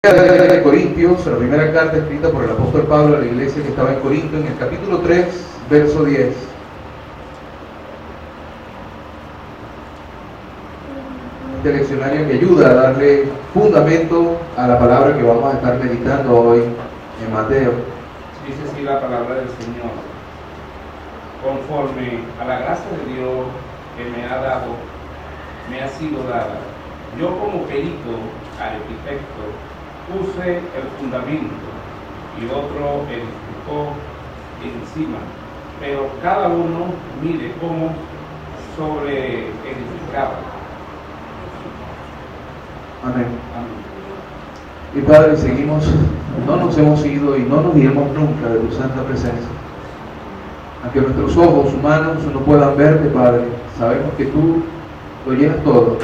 De Corintios, la primera carta escrita por el apóstol Pablo a la iglesia que estaba en Corinto, en el capítulo 3, verso 10. Este leccionario que ayuda a darle fundamento a la palabra que vamos a estar meditando hoy en Mateo. Dice así la palabra del Señor: conforme a la gracia de Dios que me ha dado, me ha sido dada. Yo como perito, arquitecto, puse el fundamento y otro edificó encima, pero cada uno mire cómo sobre edificaba. Amén. Amén. Y Padre, seguimos, no nos hemos ido y no nos iremos nunca de tu santa presencia. Aunque nuestros ojos humanos no puedan verte, Padre, sabemos que tú lo llenas todo.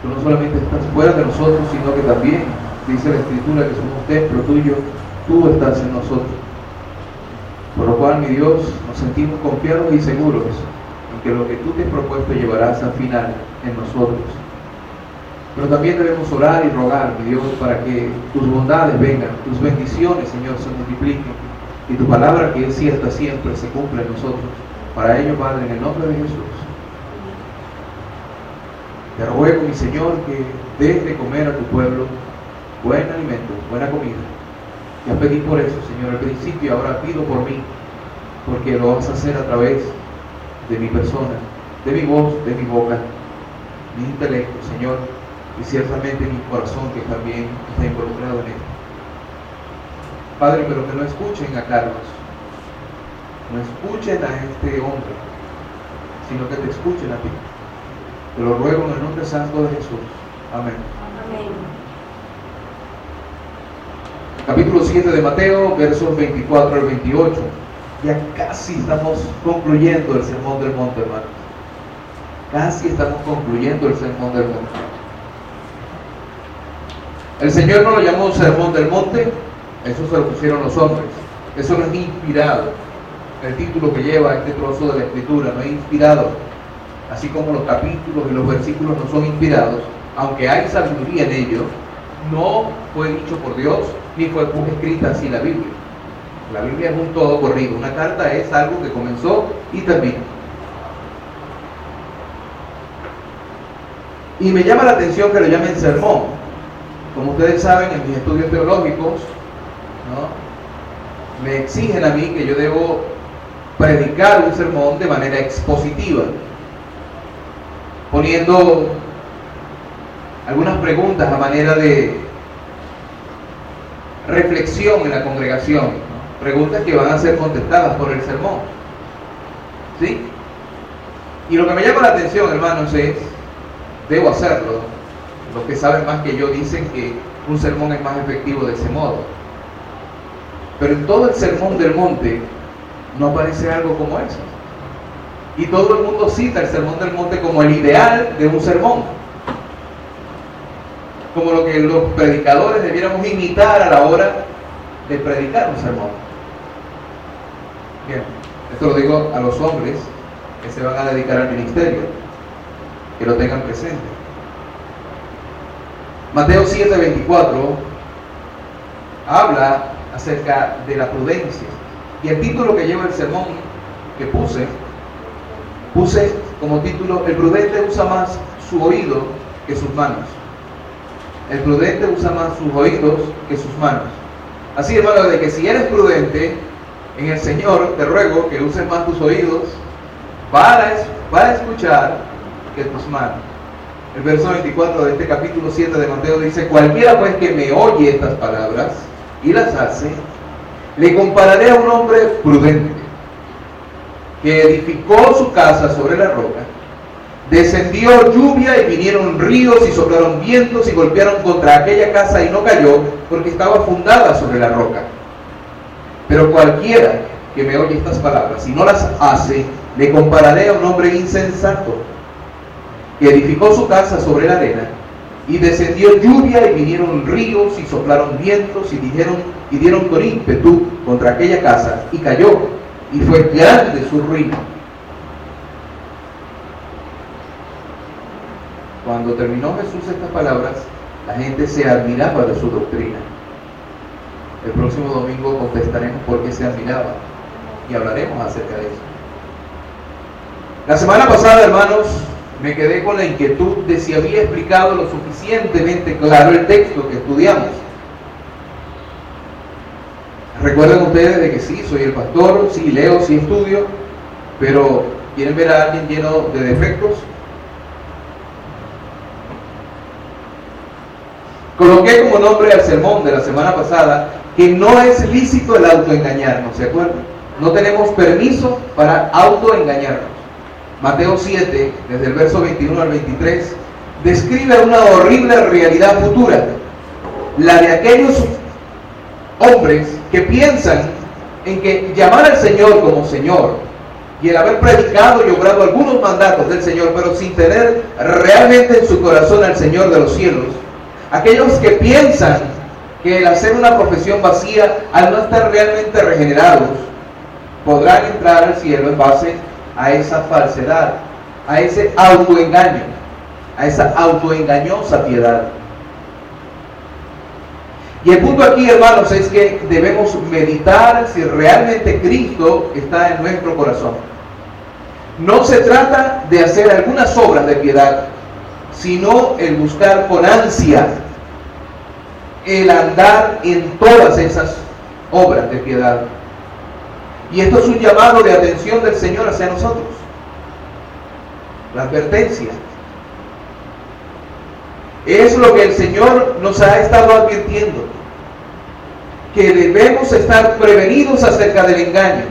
Tú no solamente estás fuera de nosotros, sino que también, dice la Escritura, que somos templo tuyo, tú estás en nosotros. Por lo cual, mi Dios, nos sentimos confiados y seguros en que lo que tú te has propuesto llevarás al final en nosotros. Pero también debemos orar y rogar, mi Dios, para que tus bondades vengan, tus bendiciones, Señor, se multipliquen y tu palabra, que es cierta siempre, se cumpla en nosotros. Para ello, Padre, en el nombre de Jesús, te ruego, mi Señor, que des de comer a tu pueblo buen alimento, buena comida. Ya pedí por eso, Señor, al principio, ahora pido por mí, porque lo vas a hacer a través de mi persona, de mi voz, de mi boca, mi intelecto, Señor, y ciertamente mi corazón, que también está involucrado en esto. Padre, pero que no escuchen a Carlos, no escuchen a este hombre, sino que te escuchen a ti. Te lo ruego en el nombre santo de Jesús. Amén. Amén. Capítulo 7 de Mateo, versos 24 al 28. Ya casi estamos concluyendo el Sermón del Monte, hermanos. Casi estamos concluyendo el Sermón del Monte. El Señor no lo llamó Sermón del Monte, eso se lo pusieron los hombres. Eso no es inspirado. El título que lleva este trozo de la Escritura no es inspirado. Así como los capítulos y los versículos no son inspirados, aunque hay sabiduría en ellos, no fue dicho por Dios, ni fue escrita así la Biblia. La Biblia es un todo corrido. Una carta es algo que comenzó y termina. Y me llama la atención que lo llamen sermón. Como ustedes saben, en mis estudios teológicos, ¿no?, me exigen a mí que yo debo predicar un sermón de manera expositiva, poniendo algunas preguntas a manera de reflexión en la congregación, ¿no? Preguntas que van a ser contestadas por el sermón, ¿sí? Y lo que me llama la atención, hermanos, es, debo hacerlo. Los que saben más que yo dicen que un sermón es más efectivo de ese modo. Pero en todo el Sermón del Monte no aparece algo como eso. Y todo el mundo cita el Sermón del Monte como el ideal de un sermón, como lo que los predicadores debiéramos imitar a la hora de predicar un sermón. Bien, esto lo digo a los hombres que se van a dedicar al ministerio, que lo tengan presente. Mateo 7:24 habla acerca de la prudencia, y el título que lleva el sermón que puse como título: el prudente usa más su oído que sus manos. El prudente usa más sus oídos que sus manos. Así, hermano, de que si eres prudente en el Señor, te ruego que uses más tus oídos para escuchar que tus manos. El verso 24 de este capítulo 7 de Mateo dice: cualquiera pues que me oye estas palabras y las hace, le compararé a un hombre prudente que edificó su casa sobre la roca. Descendió lluvia y vinieron ríos y soplaron vientos y golpearon contra aquella casa y no cayó, porque estaba fundada sobre la roca. Pero cualquiera que me oye estas palabras y no las hace, le compararé a un hombre insensato que edificó su casa sobre la arena, y descendió lluvia y vinieron ríos y soplaron vientos y dieron con ímpetu contra aquella casa y cayó, y fue grande su ruina. Cuando terminó Jesús estas palabras, La gente se admiraba de su doctrina. El próximo domingo contestaremos por qué se admiraba y hablaremos acerca de eso. La semana pasada, hermanos, me quedé con la inquietud de si había explicado lo suficientemente claro el texto que estudiamos. Recuerden ustedes de que sí, soy el pastor, sí leo, sí estudio, pero ¿quieren ver a alguien lleno de defectos? Coloqué como nombre al sermón de la semana pasada que no es lícito el autoengañarnos, ¿se acuerdan? No tenemos permiso para autoengañarnos. Mateo 7, desde el verso 21 al 23, describe una horrible realidad futura, la de aquellos hombres que piensan en que llamar al Señor como Señor y el haber predicado y obrado algunos mandatos del Señor, pero sin tener realmente en su corazón al Señor de los cielos, aquellos que piensan que el hacer una profesión vacía, al no estar realmente regenerados, podrán entrar al cielo en base a esa falsedad, a ese autoengaño, a esa autoengañosa piedad. Y el punto aquí, hermanos, es que debemos meditar si realmente Cristo está en nuestro corazón. No se trata de hacer algunas obras de piedad, sino el buscar con ansia el andar en todas esas obras de piedad. Y esto es un llamado de atención del Señor hacia nosotros. La advertencia. Es lo que el Señor nos ha estado advirtiendo, que debemos estar prevenidos acerca del engaño.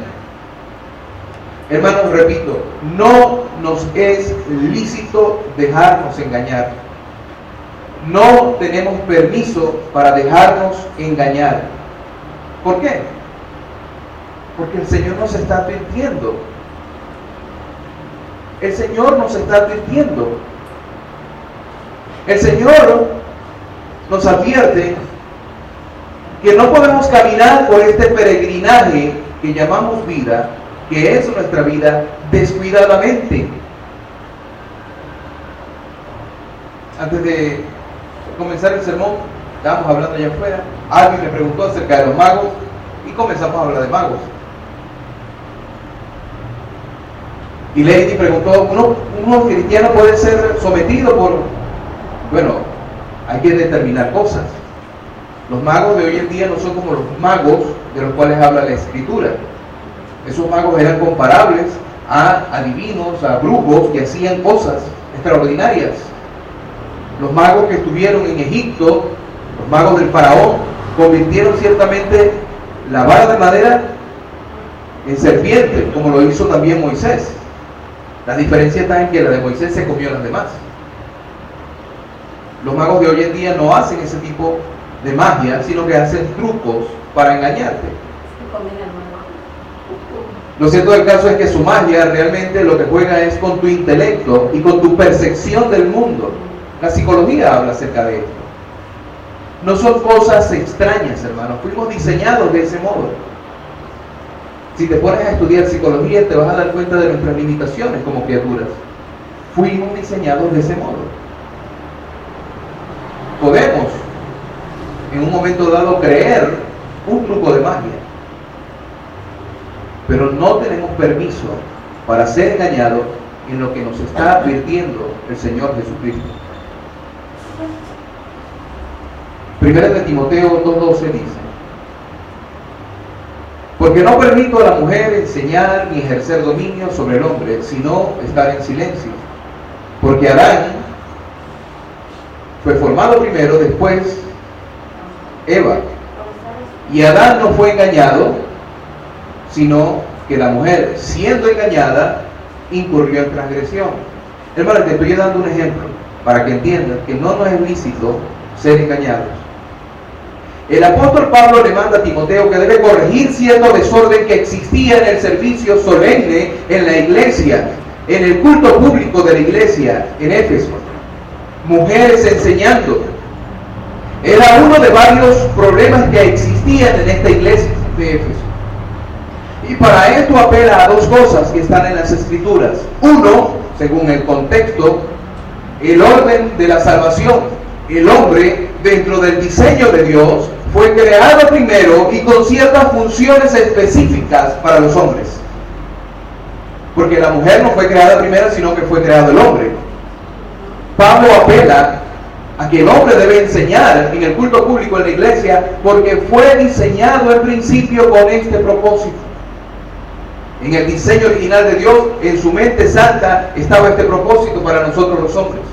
Hermanos, repito, no nos es lícito dejarnos engañar. No tenemos permiso para dejarnos engañar. ¿Por qué? Porque el Señor nos está advirtiendo. El Señor nos está advirtiendo. El Señor nos advierte que no podemos caminar por este peregrinaje que llamamos vida, que es nuestra vida, descuidadamente. Antes de comenzar el sermón, estábamos hablando allá afuera, alguien me preguntó acerca de los magos y comenzamos a hablar de magos. Y Lady preguntó, ¿uno cristiano puede ser sometido por...? Bueno, hay que determinar cosas. Los magos de hoy en día no son como los magos de los cuales habla la Escritura. Esos magos eran comparables a adivinos, a brujos que hacían cosas extraordinarias. Los magos que estuvieron en Egipto, los magos del faraón, convirtieron ciertamente la vara de madera en serpiente, como lo hizo también Moisés. La diferencia está en que la de Moisés se comió las demás. Los magos de hoy en día no hacen ese tipo de magia, sino que hacen trucos para engañarte. Lo cierto del caso es que su magia realmente lo que juega es con tu intelecto y con tu percepción del mundo. La psicología habla acerca de esto. No son cosas extrañas, hermanos. Fuimos diseñados de ese modo. Si te pones a estudiar psicología, te vas a dar cuenta de nuestras limitaciones como criaturas. Fuimos diseñados de ese modo. Podemos, en un momento dado, creer un truco de magia, pero no tenemos permiso para ser engañados en lo que nos está advirtiendo el Señor Jesucristo. Primera de Timoteo 2:12 dice: porque no permito a la mujer enseñar ni ejercer dominio sobre el hombre, sino estar en silencio. Porque Adán fue formado primero, después Eva. Y Adán no fue engañado, sino que la mujer, siendo engañada, incurrió en transgresión. Hermano, te estoy dando un ejemplo para que entiendas que no nos es lícito ser engañados. El apóstol Pablo le manda a Timoteo que debe corregir cierto desorden que existía en el servicio solemne en la iglesia, en el culto público de la iglesia en Éfeso. Mujeres enseñando. Era uno de varios problemas que existían en esta iglesia de Éfeso. Y para esto apela a dos cosas que están en las Escrituras. Uno, según el contexto, el orden de la salvación. El hombre dentro del diseño de Dios, fue creado primero y con ciertas funciones específicas para los hombres. Porque la mujer no fue creada primero, sino que fue creado el hombre. Pablo apela a que el hombre debe enseñar en el culto público en la iglesia, porque fue diseñado en principio con este propósito. En el diseño original de Dios, en su mente santa, estaba este propósito para nosotros los hombres.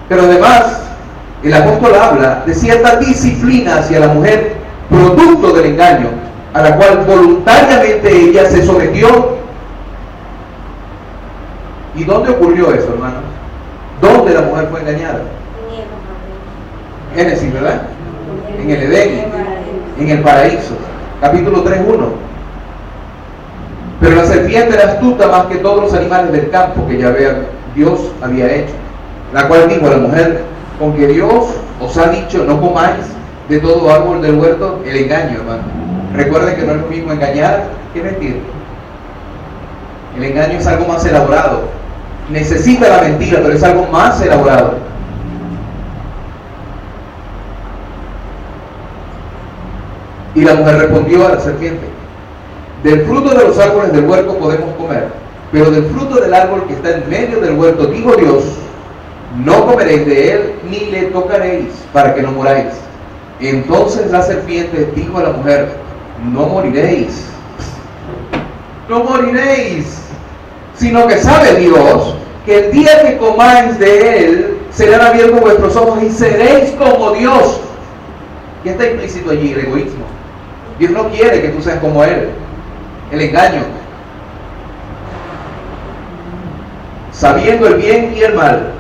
Pero además, el apóstol habla de cierta disciplina hacia la mujer, producto del engaño, a la cual voluntariamente ella se sometió. ¿Y dónde ocurrió eso, hermanos? ¿Dónde la mujer fue engañada? Génesis, ¿verdad? En el Edén, en el paraíso. Capítulo 3:1. Pero la serpiente era astuta más que todos los animales del campo que Dios había hecho, la cual dijo a la mujer: con que Dios os ha dicho, no comáis de todo árbol del huerto. El engaño, hermano. Recuerden que no es lo mismo engañar que mentir. El engaño es algo más elaborado. Necesita la mentira, pero es algo más elaborado. Y la mujer respondió a la serpiente: del fruto de los árboles del huerto podemos comer, pero del fruto del árbol que está en medio del huerto, dijo Dios, no comeréis de él ni le tocaréis, para que no muráis. Entonces la serpiente dijo a la mujer: no moriréis, no moriréis, sino que sabe Dios que el día que comáis de él serán abiertos vuestros ojos y seréis como Dios. ¿Qué está implícito allí? El egoísmo. Dios no quiere que tú seas como él. El engaño. Sabiendo el bien y el mal.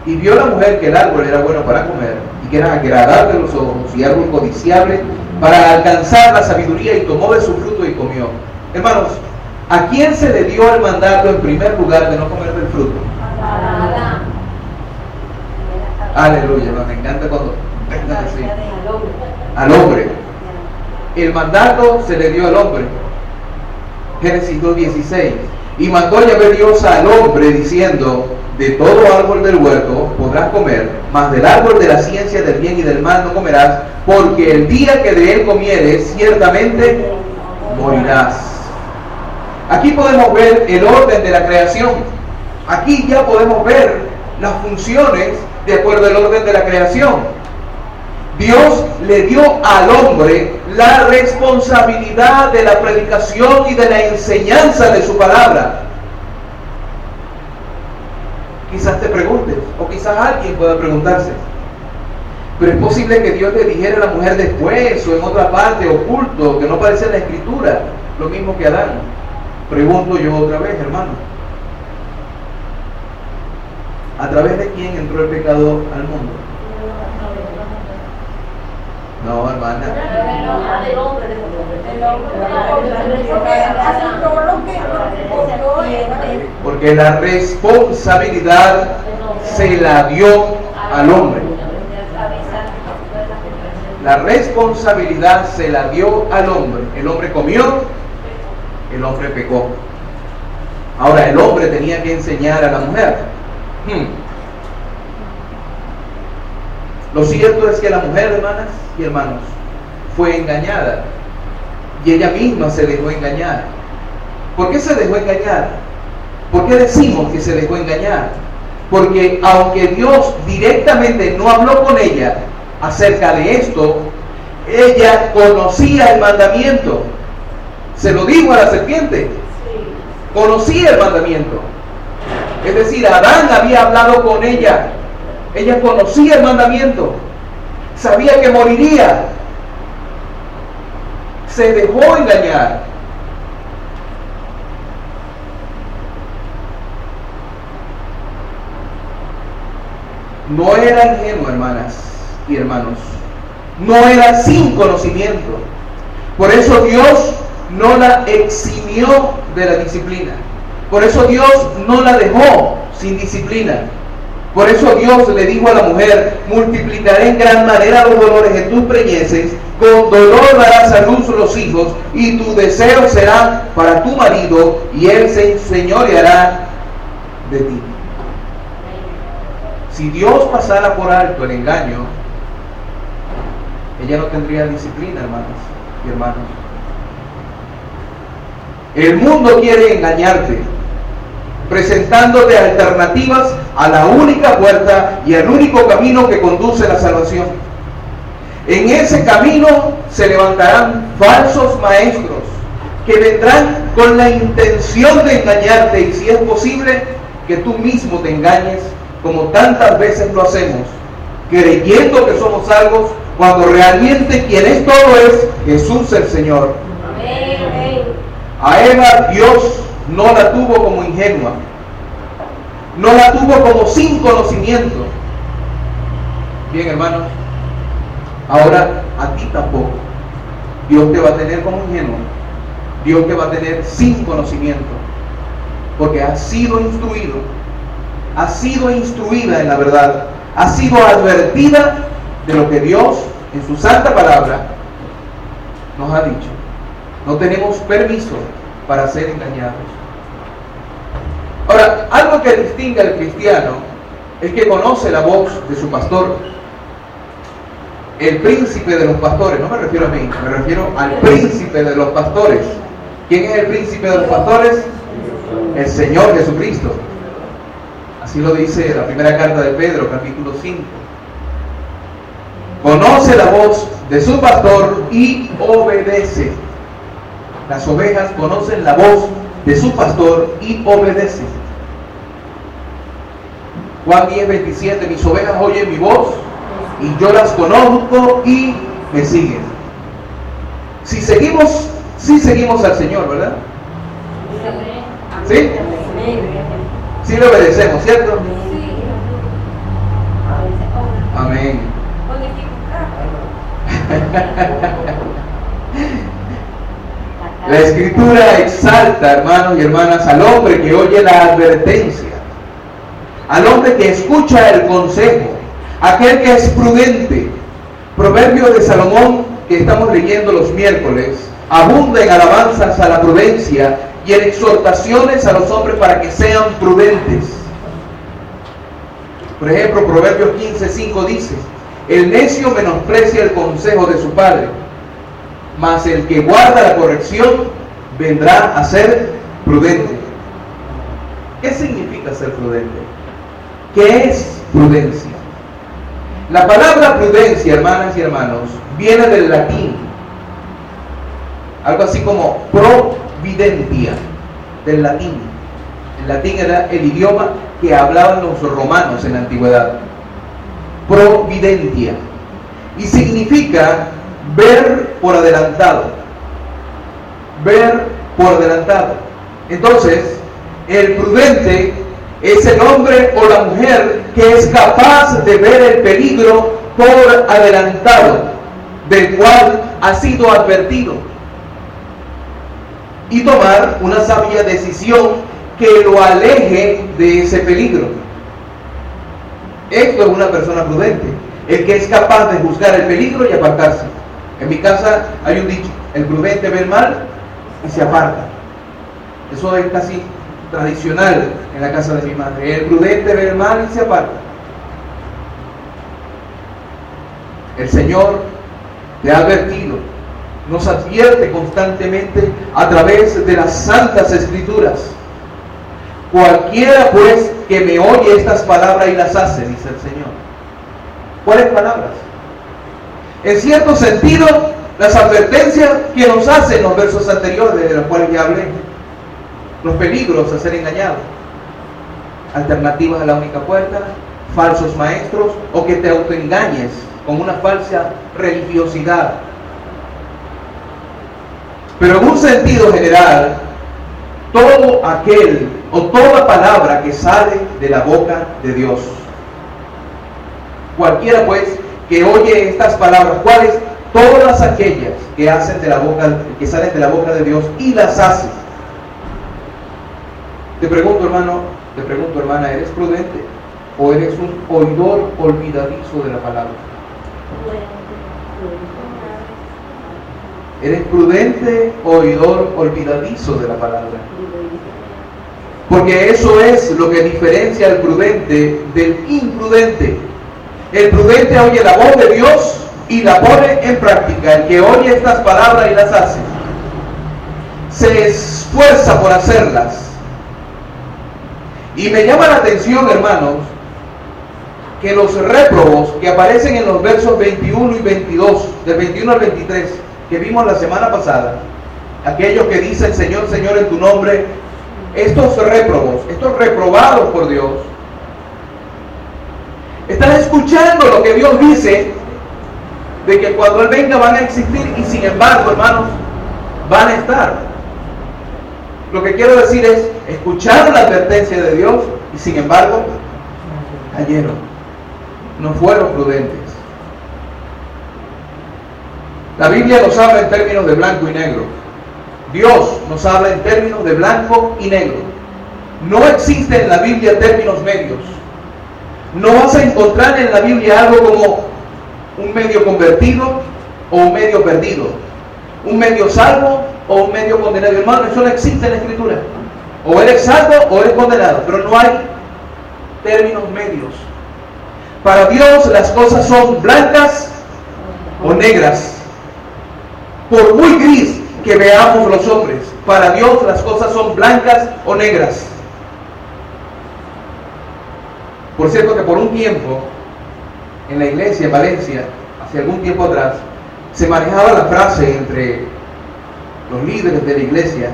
Y vio la mujer que el árbol era bueno para comer, y que era agradable a los ojos, y árbol codiciable para alcanzar la sabiduría, y tomó de su fruto y comió. Hermanos, ¿a quién se le dio el mandato en primer lugar de no comer del fruto? Aleluya, me encanta cuando vengan así. Al hombre. El mandato se le dio al hombre. Génesis 2:16. Y mandó Yahvé Dios al hombre diciendo: de todo árbol del huerto podrás comer, mas del árbol de la ciencia del bien y del mal no comerás, porque el día que de él comieres, ciertamente morirás. Aquí podemos ver el orden de la creación. Aquí ya podemos ver las funciones de acuerdo al orden de la creación. Dios le dio al hombre la responsabilidad de la predicación y de la enseñanza de su palabra. Quizás te preguntes, o quizás alguien pueda preguntarse, pero es posible que Dios le dijera a la mujer después o en otra parte, oculto, que no aparece en la escritura, lo mismo que Adán. Pregunto yo otra vez, hermano, ¿a través de quién entró el pecado al mundo? No, hermana. Porque la responsabilidad se la dio al hombre. La responsabilidad se la dio al hombre. El hombre comió, el hombre pecó. Ahora el hombre tenía que enseñar a la mujer. Lo cierto es que la mujer, hermanas y hermanos, fue engañada. Y ella misma se dejó engañar. ¿Por qué se dejó engañar? ¿Por qué decimos que se dejó engañar? Porque aunque Dios directamente no habló con ella acerca de esto, ella conocía el mandamiento. Se lo dijo a la serpiente. Conocía el mandamiento. Es decir, Adán había hablado con ella. Ella conocía el mandamiento. Sabía que moriría. Se dejó engañar. No era ingenuo, hermanas y hermanos. No era sin conocimiento. Por eso Dios no la eximió de la disciplina. Por eso Dios no la dejó sin disciplina. Por eso Dios le dijo a la mujer: multiplicaré en gran manera los dolores en tus preñeces, con dolor darás a luz los hijos, y tu deseo será para tu marido, y él se enseñoreará de ti. Si Dios pasara por alto el engaño, ella no tendría disciplina, hermanos y hermanos. El mundo quiere engañarte, presentándote alternativas a la única puerta y al único camino que conduce a la salvación. En ese camino se levantarán falsos maestros que vendrán con la intención de engañarte, y si es posible, que tú mismo te engañes, como tantas veces lo hacemos, creyendo que somos salvos, cuando realmente quien es todo es Jesús el Señor. A Eva Dios no la tuvo como ingenua, no la tuvo como sin conocimiento. Bien, hermanos, ahora a ti tampoco. Dios te va a tener como ingenuo, Dios te va a tener sin conocimiento, porque has sido instruido, has sido instruida en la verdad, has sido advertida de lo que Dios en su santa palabra nos ha dicho. No tenemos permiso para ser engañados. Ahora, algo que distingue al cristiano es que conoce la voz de su pastor. El príncipe de los pastores, no me refiero a mí, me refiero al príncipe de los pastores. ¿Quién es el príncipe de los pastores? El Señor Jesucristo. Así lo dice la primera carta de Pedro, capítulo 5. Conoce la voz de su pastor y obedece. Las ovejas conocen la voz de su pastor y obedecen. Juan 10:27, mis ovejas oyen mi voz y yo las conozco y me siguen. Si seguimos al Señor, ¿verdad? ¿Sí? Sí le obedecemos, ¿cierto? Amén. La Escritura exalta, hermanos y hermanas, al hombre que oye la advertencia, al hombre que escucha el consejo, aquel que es prudente. Proverbio de Salomón, que estamos leyendo los miércoles, abunda en alabanzas a la prudencia y en exhortaciones a los hombres para que sean prudentes. Por ejemplo, Proverbios 15:5 dice: el necio menosprecia el consejo de su padre, mas el que guarda la corrección vendrá a ser prudente. ¿Qué significa ser prudente? ¿Qué es prudencia? La palabra prudencia, hermanas y hermanos, viene del latín, algo así como providentia, del latín. El latín era el idioma que hablaban los romanos en la antigüedad. Providentia. Y significa ver por adelantado. Ver por adelantado. Entonces, el prudente es el hombre o la mujer que es capaz de ver el peligro por adelantado, del cual ha sido advertido, y tomar una sabia decisión que lo aleje de ese peligro. Esto es una persona prudente, el que es capaz de juzgar el peligro y apartarse. En mi casa hay un dicho: el prudente ve el mal y se aparta. Eso es casi tradicional en la casa de mi madre. El prudente ve el mal y se aparta. El Señor te ha advertido, nos advierte constantemente a través de las santas escrituras. Cualquiera pues que me oye estas palabras y las hace, dice el Señor. ¿Cuáles palabras? En cierto sentido, las advertencias que nos hacen los versos anteriores, de los cuales ya hablé. Los peligros a ser engañados, alternativas a la única puerta, falsos maestros, o que te autoengañes con una falsa religiosidad. Pero en un sentido general, todo aquel o toda palabra que sale de la boca de Dios. Cualquiera pues que oye estas palabras, ¿cuáles? Todas aquellas que hacen de la boca, que salen de la boca de Dios y las hace. Te pregunto, hermano, te pregunto, hermana, ¿eres prudente o eres un oidor olvidadizo de la palabra? ¿Eres prudente o oidor olvidadizo de la palabra? Porque eso es lo que diferencia al prudente del imprudente. El prudente oye la voz de Dios y la pone en práctica. El que oye estas palabras y las hace, se esfuerza por hacerlas. Y me llama la atención, hermanos, que los réprobos que aparecen en los versos 21 y 22, del 21 al 23, que vimos la semana pasada, aquellos que dicen Señor, Señor en tu nombre, estos réprobos, estos reprobados por Dios, están escuchando lo que Dios dice, de que cuando Él venga van a existir, y sin embargo, hermanos, van a estar. Lo que quiero decir es, escucharon la advertencia de Dios y sin embargo cayeron, no fueron prudentes. La Biblia nos habla en términos de blanco y negro. Dios nos habla en términos de blanco y negro. No existe en la Biblia términos medios. No vas a encontrar en la Biblia algo como un medio convertido o un medio perdido, un medio salvo o un medio condenado. Hermano, eso no existe en la Escritura. O eres salvo o eres condenado, pero no hay términos medios. Para Dios las cosas son blancas o negras. Por muy gris que veamos los hombres, para Dios las cosas son blancas o negras. Por cierto que por un tiempo, en la iglesia en Valencia, hace algún tiempo atrás, se manejaba la frase entre los líderes de la iglesia: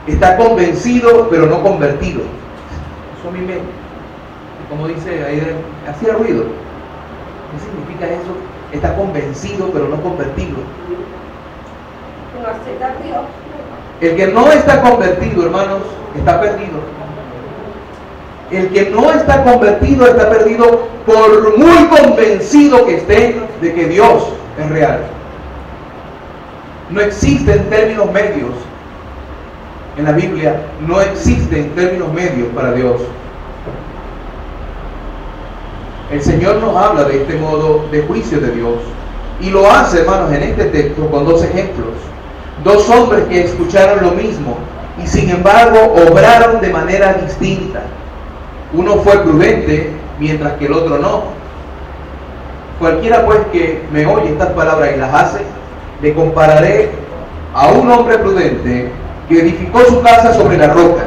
está convencido pero no convertido. Eso a mí como dice ahí, hacía ruido. ¿Qué significa eso? Está convencido pero no convertido. El que no está convertido, hermanos, está perdido. El que no está convertido está perdido, por muy convencido que esté de que Dios es real. No existen términos medios. En la Biblia no existen términos medios para Dios. El Señor nos habla de este modo de juicio de Dios. Y lo hace, hermanos, en este texto con dos ejemplos. Dos hombres que escucharon lo mismo y sin embargo obraron de manera distinta. Uno fue prudente, mientras que el otro no. Cualquiera pues que me oye estas palabras y las hace, le compararé a un hombre prudente que edificó su casa sobre la roca.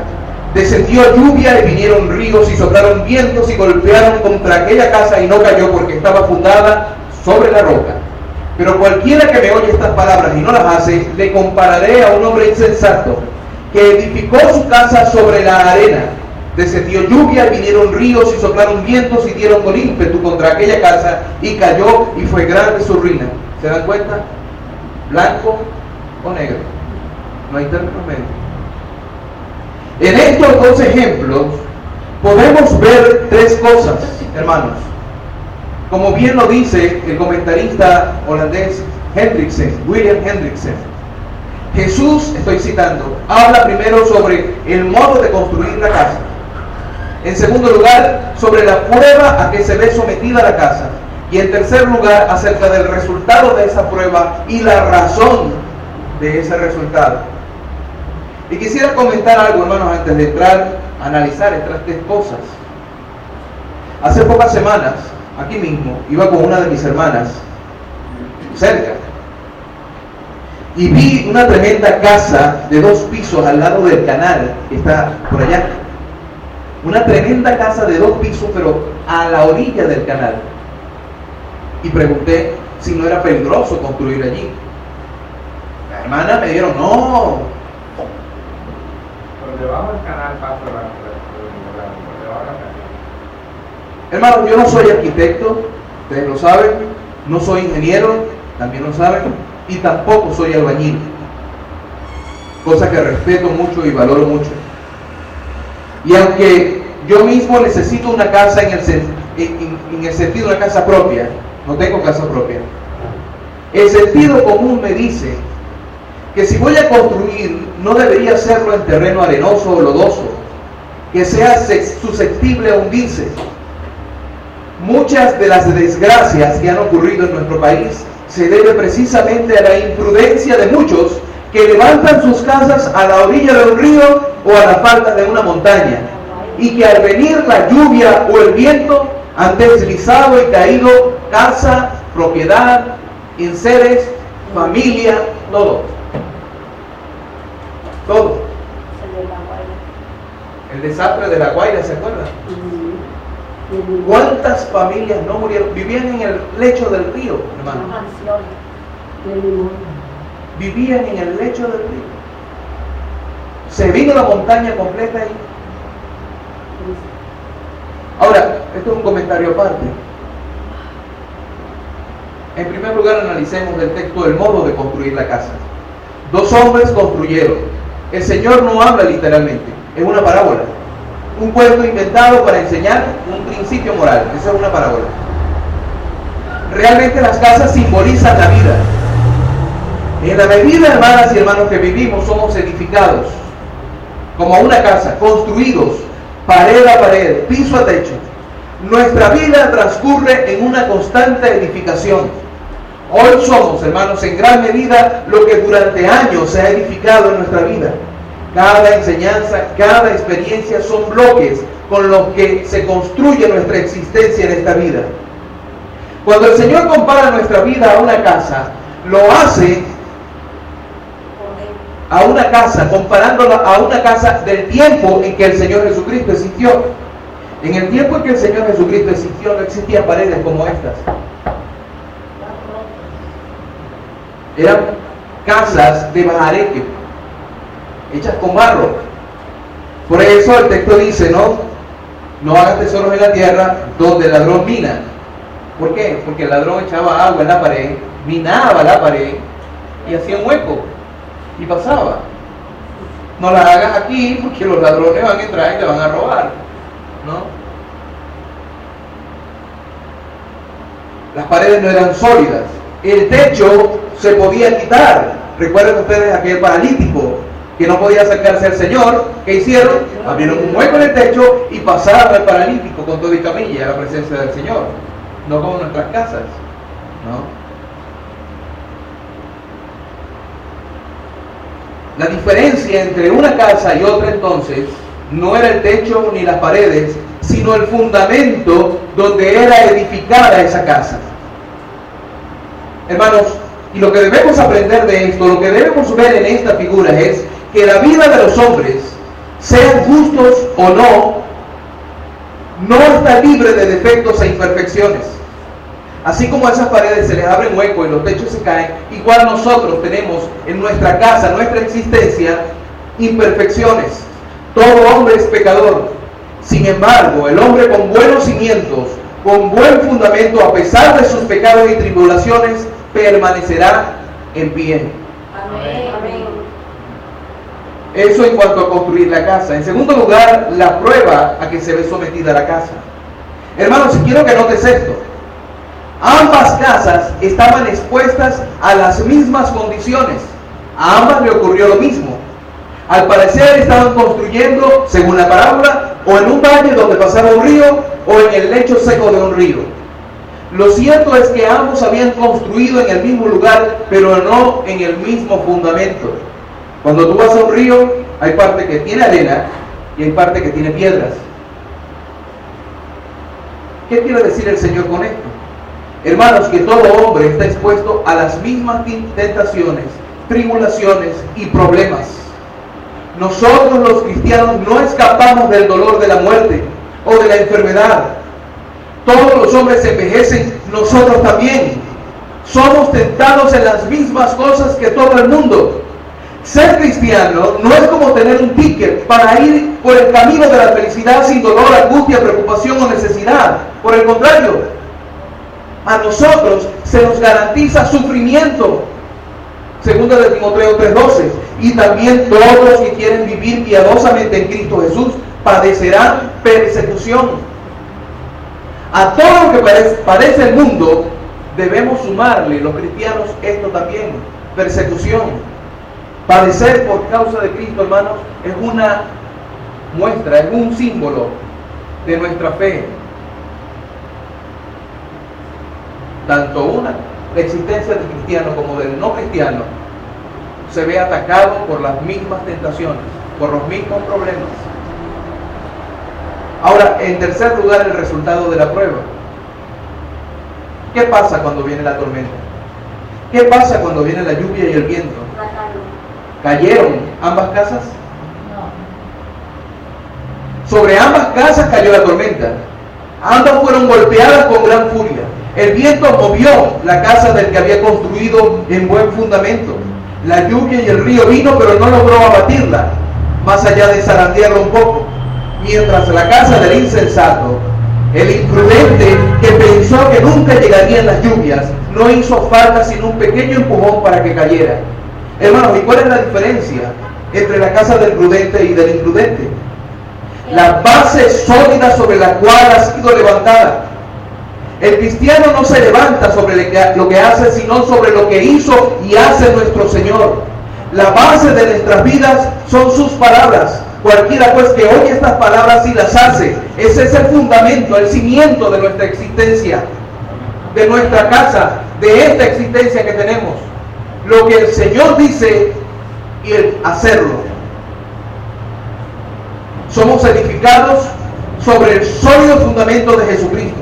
Descendió lluvia y vinieron ríos y soplaron vientos y golpearon contra aquella casa y no cayó porque estaba fundada sobre la roca. Pero cualquiera que me oye estas palabras y no las hace, le compararé a un hombre insensato que edificó su casa sobre la arena. Descendió lluvia y vinieron ríos y soplaron vientos y dieron con ímpetu contra aquella casa y cayó y fue grande su ruina. ¿Se dan cuenta? Blanco o negro. No hay términos medios. En estos dos ejemplos podemos ver tres cosas, hermanos. Como bien lo dice el comentarista holandés William Hendriksen. Jesús, estoy citando, habla primero sobre el modo de construir la casa. En segundo lugar, sobre la prueba a que se ve sometida la casa. Y en tercer lugar, acerca del resultado de esa prueba y la razón de ese resultado. Y quisiera comentar algo, hermanos, antes de entrar a analizar estas tres cosas. Hace pocas semanas, aquí mismo, iba con una de mis hermanas, cerca, y vi una tremenda casa de 2 pisos al lado del canal, que está por allá. Una tremenda casa de 2 pisos, pero a la orilla del canal. Y pregunté si no era peligroso construir allí. La hermana me dijeron, no. Por debajo del canal pasa por debajo de la canal. Hermano, yo no soy arquitecto, ustedes lo saben. No soy ingeniero, también lo saben. Y tampoco soy albañil. Cosa que respeto mucho y valoro mucho. Y aunque yo mismo necesito una casa en el sentido de una casa propia, no tengo casa propia, el sentido común me dice que si voy a construir, no debería hacerlo en terreno arenoso o lodoso, que sea susceptible a hundirse. Muchas de las desgracias que han ocurrido en nuestro país se debe precisamente a la imprudencia de muchos que levantan sus casas a la orilla de un río o a la falda de una montaña, y que al venir la lluvia o el viento han deslizado y caído casa, propiedad, enseres, familia, todo. Todo. El desastre de La Guaira, ¿se acuerdan? ¿Cuántas familias no murieron? Vivían en el lecho del río, hermano. Vivían en el lecho del río. Se vino la montaña completa ahí. Ahora, esto es un comentario aparte. En primer lugar, analicemos del texto el modo de construir la casa. Dos hombres construyeron. El Señor no habla literalmente, es una parábola. Un cuento inventado para enseñar un principio moral. Esa es una parábola. Realmente las casas simbolizan la vida. En la medida, hermanas y hermanos, que vivimos, somos edificados como una casa, construidos pared a pared, piso a techo. Nuestra vida transcurre en una constante edificación. Hoy somos, hermanos, en gran medida lo que durante años se ha edificado en nuestra vida. Cada enseñanza, cada experiencia son bloques con los que se construye nuestra existencia en esta vida. Cuando el Señor compara nuestra vida a una casa, lo hace a una casa, comparándola a una casa del tiempo en que el Señor Jesucristo existió. En el tiempo en que el Señor Jesucristo existió, no existían paredes como estas. Eran casas de bajareque, hechas con barro. Por eso el texto dice, no hagas tesoros en la tierra donde el ladrón mina. ¿Por qué? Porque el ladrón echaba agua en la pared, minaba la pared y hacía un hueco y pasaba. No las hagas aquí porque los ladrones van a entrar y te van a robar, ¿no? Las paredes no eran sólidas. El techo se podía quitar. Recuerden ustedes aquel paralítico que no podía acercarse al Señor. ¿Qué hicieron? Abrieron un hueco en el techo y pasaron al paralítico con todo y camilla a la presencia del Señor. No como nuestras casas, ¿no? La diferencia entre una casa y otra entonces no era el techo ni las paredes, sino el fundamento donde era edificada esa casa. Hermanos, y lo que debemos aprender de esto, lo que debemos ver en esta figura es que la vida de los hombres, sean justos o no está libre de defectos e imperfecciones. Así como a esas paredes se les abren huecos y los techos se caen, igual nosotros tenemos en nuestra casa, nuestra existencia, imperfecciones. Todo hombre es pecador. Sin embargo, el hombre con buenos cimientos, con buen fundamento, a pesar de sus pecados y tribulaciones, permanecerá en pie. Amén. Amén. Eso en cuanto a construir la casa. En segundo lugar, la prueba a que se ve sometida la casa. Hermanos, quiero que notes esto. Ambas casas estaban expuestas a las mismas condiciones. A ambas le ocurrió lo mismo. Al parecer estaban construyendo, según la parábola, o en un valle donde pasaba un río, o en el lecho seco de un río. Lo cierto es que ambos habían construido en el mismo lugar, pero no en el mismo fundamento. Cuando tú vas a un río, hay parte que tiene arena y hay parte que tiene piedras. ¿Qué quiere decir el Señor con esto? Hermanos, que todo hombre está expuesto a las mismas tentaciones, tribulaciones y problemas. Nosotros los cristianos no escapamos del dolor de la muerte o de la enfermedad. Todos los hombres envejecen, nosotros también. Somos tentados en las mismas cosas que todo el mundo. Ser cristiano no es como tener un ticket para ir por el camino de la felicidad sin dolor, angustia, preocupación o necesidad. Por el contrario, a nosotros se nos garantiza sufrimiento. Segunda de Timoteo 3:12. Y también todos los que quieren vivir piadosamente en Cristo Jesús padecerán persecución. A todo lo que parece el mundo debemos sumarle, los cristianos, esto también: persecución. Padecer por causa de Cristo, hermanos, es una muestra, es un símbolo de nuestra fe. Tanto la existencia del cristiano como del no cristiano se ve atacado por las mismas tentaciones, por los mismos problemas. Ahora, en tercer lugar, el resultado de la prueba. ¿Qué pasa cuando viene la tormenta? ¿Qué pasa cuando viene la lluvia y el viento? ¿Cayeron ambas casas? Sobre ambas casas cayó la tormenta. Ambas fueron golpeadas con gran furia. El viento movió la casa del que había construido en buen fundamento. La lluvia y el río vino, pero no logró abatirla, más allá de zarandearla un poco. Mientras la casa del insensato, el imprudente que pensó que nunca llegarían las lluvias, no hizo falta sino un pequeño empujón para que cayera. Hermanos, ¿y cuál es la diferencia entre la casa del prudente y del imprudente? La base sólida sobre la cual ha sido levantada. El cristiano no se levanta sobre lo que hace, sino sobre lo que hizo y hace nuestro Señor. La base de nuestras vidas son sus palabras. Cualquiera pues que oye estas palabras y las hace, ese es el fundamento, el cimiento de nuestra existencia, de nuestra casa, de esta existencia que tenemos. Lo que el Señor dice y el hacerlo. Somos edificados sobre el sólido fundamento de Jesucristo.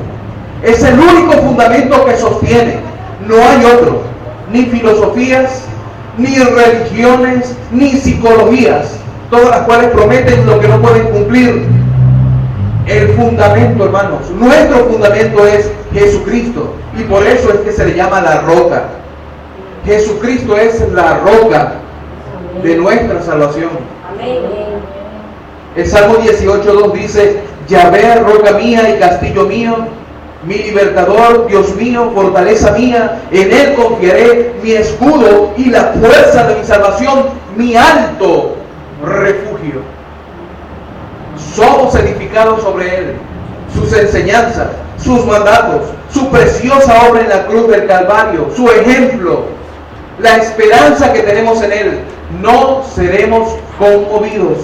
Es el único fundamento que sostiene. No hay otro. Ni filosofías, ni religiones, ni psicologías, todas las cuales prometen lo que no pueden cumplir. El fundamento, hermanos, nuestro fundamento es Jesucristo. Y por eso es que se le llama la roca. Jesucristo es la roca de nuestra salvación. Amén. El Salmo 18:2 dice: Yahvé, roca mía y castillo mío, mi libertador, Dios mío, fortaleza mía, en Él confiaré, mi escudo y la fuerza de mi salvación, mi alto refugio. Somos edificados sobre Él, sus enseñanzas, sus mandatos, su preciosa obra en la cruz del Calvario, su ejemplo, la esperanza que tenemos en Él. No seremos conmovidos.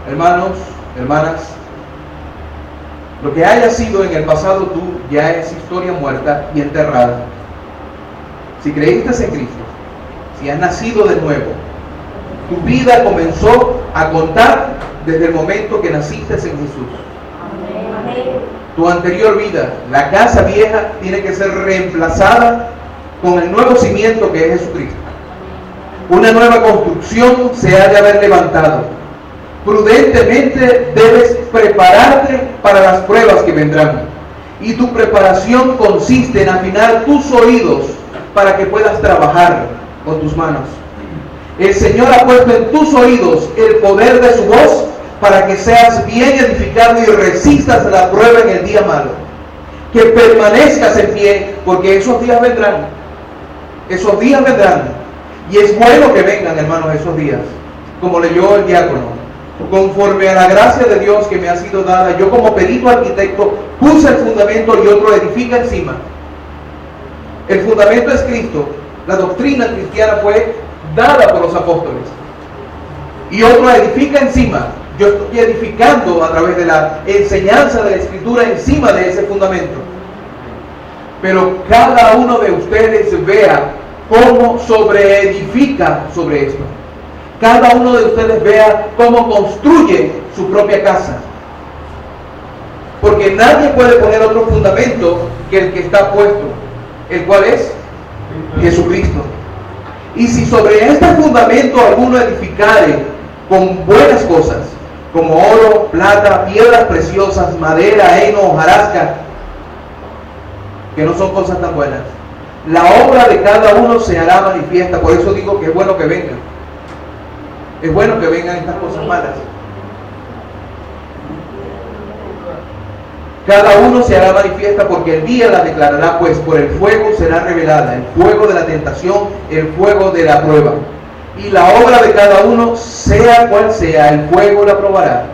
Hermanos, hermanas, lo que haya sido en el pasado tú ya es historia muerta y enterrada. Si creíste en Cristo, si has nacido de nuevo, tu vida comenzó a contar desde el momento que naciste en Jesús. Tu anterior vida, la casa vieja, tiene que ser reemplazada con el nuevo cimiento que es Jesucristo. Una nueva construcción se ha de haber levantado. Prudentemente debes prepararte para las pruebas que vendrán. Y tu preparación consiste en afinar tus oídos para que puedas trabajar con tus manos. El Señor ha puesto en tus oídos el poder de su voz para que seas bien edificado y resistas la prueba en el día malo. Que permanezcas en pie, porque esos días vendrán. Esos días vendrán. Y es bueno que vengan, hermanos, esos días. Como leyó el diácono. Conforme a la gracia de Dios que me ha sido dada, yo como perito arquitecto puse el fundamento y otro edifica encima. El fundamento es Cristo. La doctrina cristiana fue dada por los apóstoles. Y otro edifica encima. Yo estoy edificando a través de la enseñanza de la Escritura encima de ese fundamento. Pero cada uno de ustedes vea cómo sobreedifica sobre esto. Cada uno de ustedes vea cómo construye su propia casa. Porque nadie puede poner otro fundamento que el que está puesto, el cual es Jesucristo. Y si sobre este fundamento alguno edificare con buenas cosas, como oro, plata, piedras preciosas, madera, heno, hojarasca, que no son cosas tan buenas, la obra de cada uno se hará manifiesta. Por eso digo que es bueno que vengan. Es bueno que vengan estas cosas malas. Cada uno se hará manifiesta, porque el día la declarará, pues por el fuego será revelada, el fuego de la tentación, el fuego de la prueba. Y la obra de cada uno, sea cual sea, el fuego la probará.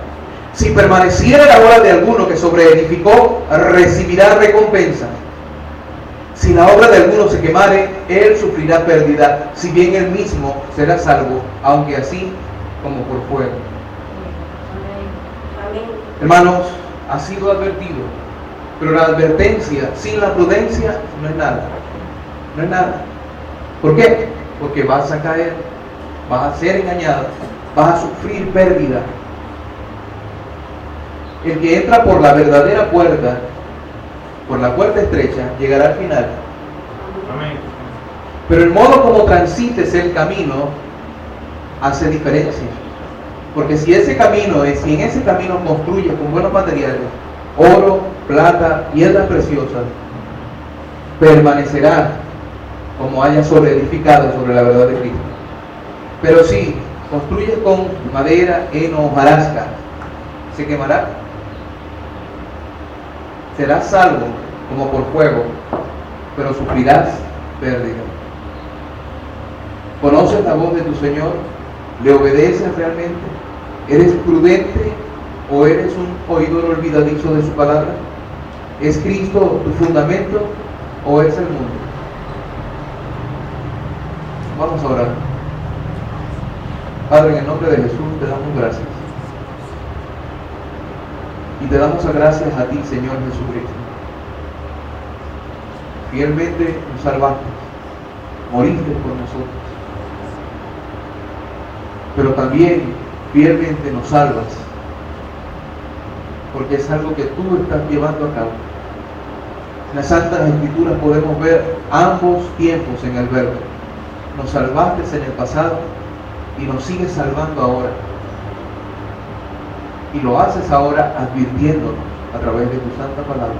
Si permaneciera la obra de alguno que sobreedificó, recibirá recompensa. Si la obra de alguno se quemare, él sufrirá pérdida, si bien él mismo será salvo, aunque así como por fuego. Amén. Hermanos, ha sido advertido Pero la advertencia sin la prudencia no es nada. No es nada. ¿Por qué? Porque vas a caer, vas a ser engañado, vas a sufrir pérdida. El que entra por la verdadera puerta, por la puerta estrecha, llegará al final. Amén. Pero el modo como transites el camino hace diferencia. Porque si en ese camino construyes con buenos materiales, oro, plata, piedras preciosas, permanecerá como haya sobreedificado sobre la verdad de Cristo. Pero si construyes con madera, heno, hojarasca, se quemará. Serás salvo como por fuego, pero sufrirás pérdida. ¿Conoces la voz de tu Señor? ¿Le obedeces realmente? ¿Eres prudente o eres un oidor olvidadizo de su palabra? ¿Es Cristo tu fundamento o es el mundo? Vamos a orar. Padre, en el nombre de Jesús te damos gracias. Y te damos gracias a ti, Señor Jesucristo. Fielmente nos salvaste, moriste por nosotros. Pero también fielmente nos salvas, porque es algo que tú estás llevando a cabo. En las Santas Escrituras podemos ver ambos tiempos en el verbo. Nos salvaste en el pasado y nos sigues salvando ahora. Y lo haces ahora advirtiéndonos a través de tu santa palabra.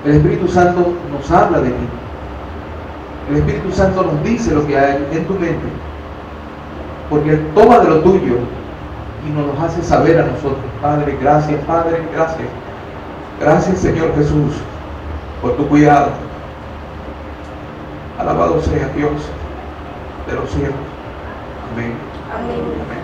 El Espíritu Santo nos habla de ti. El Espíritu Santo nos dice lo que hay en tu mente. Porque Él toma de lo tuyo y nos lo hace saber a nosotros. Padre, gracias, Padre, gracias. Gracias, Señor Jesús, por tu cuidado. Alabado sea Dios de los cielos. Amén. Amén. Amén.